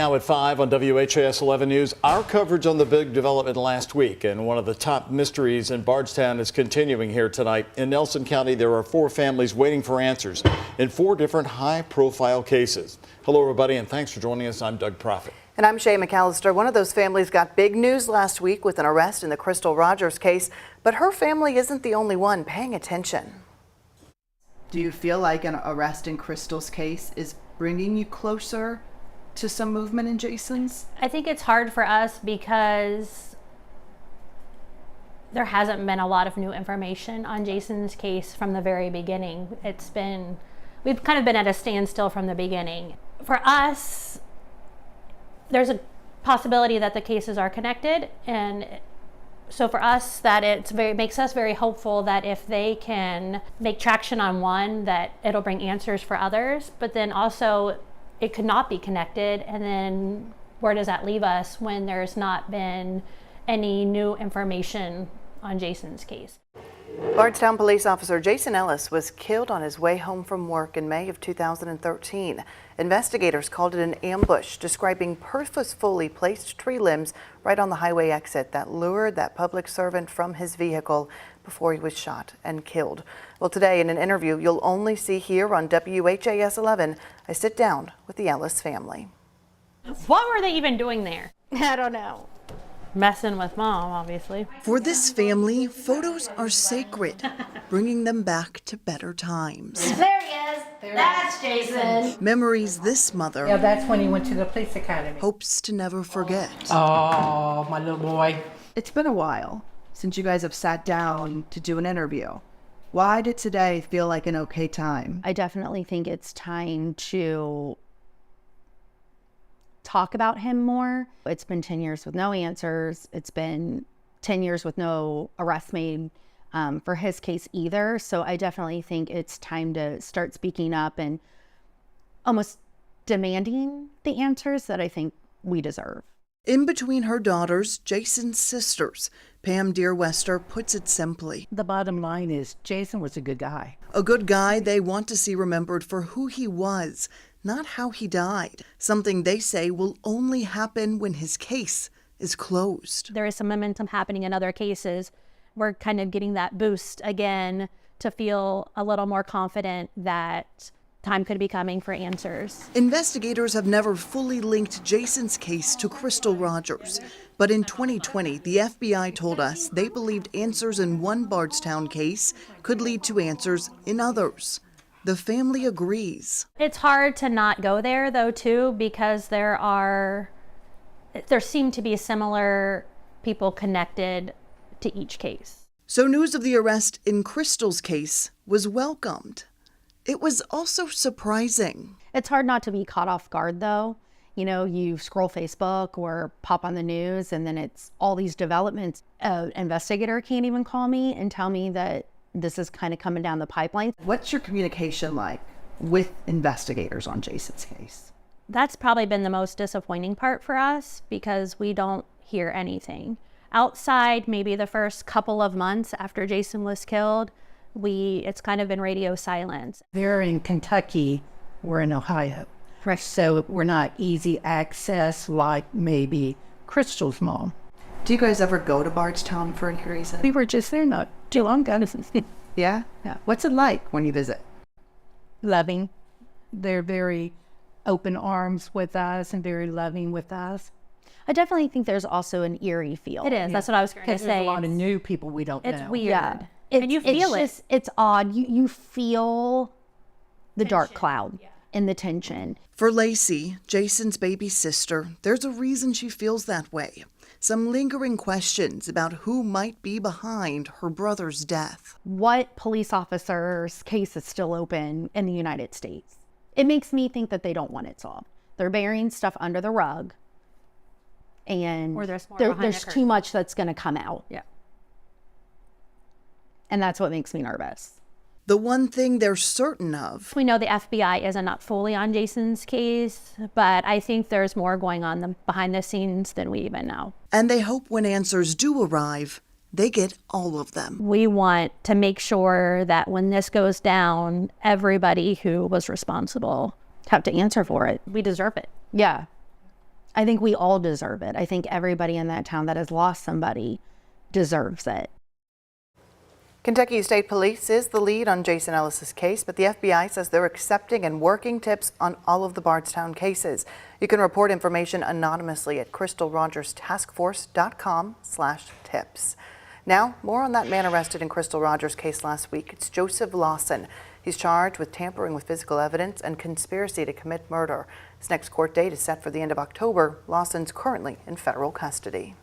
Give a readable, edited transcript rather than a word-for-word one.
Now at 5 on WHAS 11 News, our coverage on the big development last week, and one of the top mysteries in Bardstown is continuing here tonight. In Nelson County, there are 4 families waiting for answers in 4 different high-profile cases. Hello, everybody, and thanks for joining us. I'm Doug Proffitt. And I'm Shay McAllister. One of those families got big news last week with an arrest in the Crystal Rogers case, but her family isn't the only one paying attention. Do you feel like an arrest in Crystal's case is bringing you closer to some movement in Jason's? I think it's hard for us because there hasn't been a lot of new information on Jason's case from the very beginning. We've kind of been at a standstill from the beginning. For us, there's a possibility that the cases are connected, and so for us, that makes us very hopeful that if they can make traction on one, that it'll bring answers for others. But then also, it could not be connected, and then where does that leave us when there's not been any new information on Jason's case? Bardstown police officer Jason Ellis was killed on his way home from work in May of 2013. Investigators called it an ambush, describing purposefully placed tree limbs right on the highway exit that lured that public servant from his vehicle before he was shot and killed. Well, today in an interview you'll only see here on WHAS 11, I sit down with the Ellis family. What were they even doing there? I don't know. Messing with mom, obviously. For this family, photos are sacred, bringing them back to better times. There he is. That's Jason. Memories this mother that's when he went to the police academy. hopes to never forget. Oh, my little boy. It's been a while since you guys have sat down to do an interview. Why did today feel like an okay time? I definitely think it's time to talk about him more. It's been 10 years with no answers. It's been 10 years with no arrest made for his case either. So I definitely think it's time to start speaking up and almost demanding the answers that I think we deserve. In between her daughters, Jason's sisters, Pam Deerwester puts it simply. The bottom line is Jason was a good guy. A good guy they want to see remembered for who he was, not how he died. Something they say will only happen when his case is closed. There is some momentum happening in other cases. We're kind of getting that boost again to feel a little more confident that time could be coming for answers. Investigators have never fully linked Jason's case to Crystal Rogers. But in 2020, the FBI told us they believed answers in one Bardstown case could lead to answers in others. The family agrees. It's hard to not go there, though, too, because there seem to be similar people connected to each case. So news of the arrest in Crystal's case was welcomed. It was also surprising. It's hard not to be caught off guard, though. You know, you scroll Facebook or pop on the news, and then it's all these developments. An investigator can't even call me and tell me that this is kind of coming down the pipeline. What's your communication like with investigators on Jason's case? That's probably been the most disappointing part for us because we don't hear anything. Outside, maybe the first couple of months after Jason was killed, it's kind of been radio silence. They're in Kentucky, we're in Ohio. Right. So we're not easy access like maybe Crystal's mom. Do you guys ever go to Bardstown for any reason? We were just there not too long ago. Yeah? What's it like when you visit? Loving. They're very open arms with us and very loving with us. I definitely think there's also an eerie feel. It is. Yeah. That's what I was going to say. There's a lot of new people we don't know. It's weird. Yeah. And you feel it. It's odd. You feel the dark cloud and the tension. For Lacey, Jason's baby sister, there's a reason she feels that way. Some lingering questions about who might be behind her brother's death. What police officer's case is still open in the United States? It makes me think that they don't want it solved. They're burying stuff under the rug, and or there's too much that's going to come out. Yeah. And that's what makes me nervous. The one thing they're certain of. We know the FBI isn't not fully on Jason's case, but I think there's more going on behind the scenes than we even know. And they hope when answers do arrive, they get all of them. We want to make sure that when this goes down, everybody who was responsible have to answer for it. We deserve it. Yeah. I think we all deserve it. I think everybody in that town that has lost somebody deserves it. Kentucky State Police is the lead on Jason Ellis's case, but the FBI says they're accepting and working tips on all of the Bardstown cases. You can report information anonymously at crystalrogerstaskforce.com/tips. Now, more on that man arrested in Crystal Rogers' case last week. It's Joseph Lawson. He's charged with tampering with physical evidence and conspiracy to commit murder. His next court date is set for the end of October. Lawson's currently in federal custody.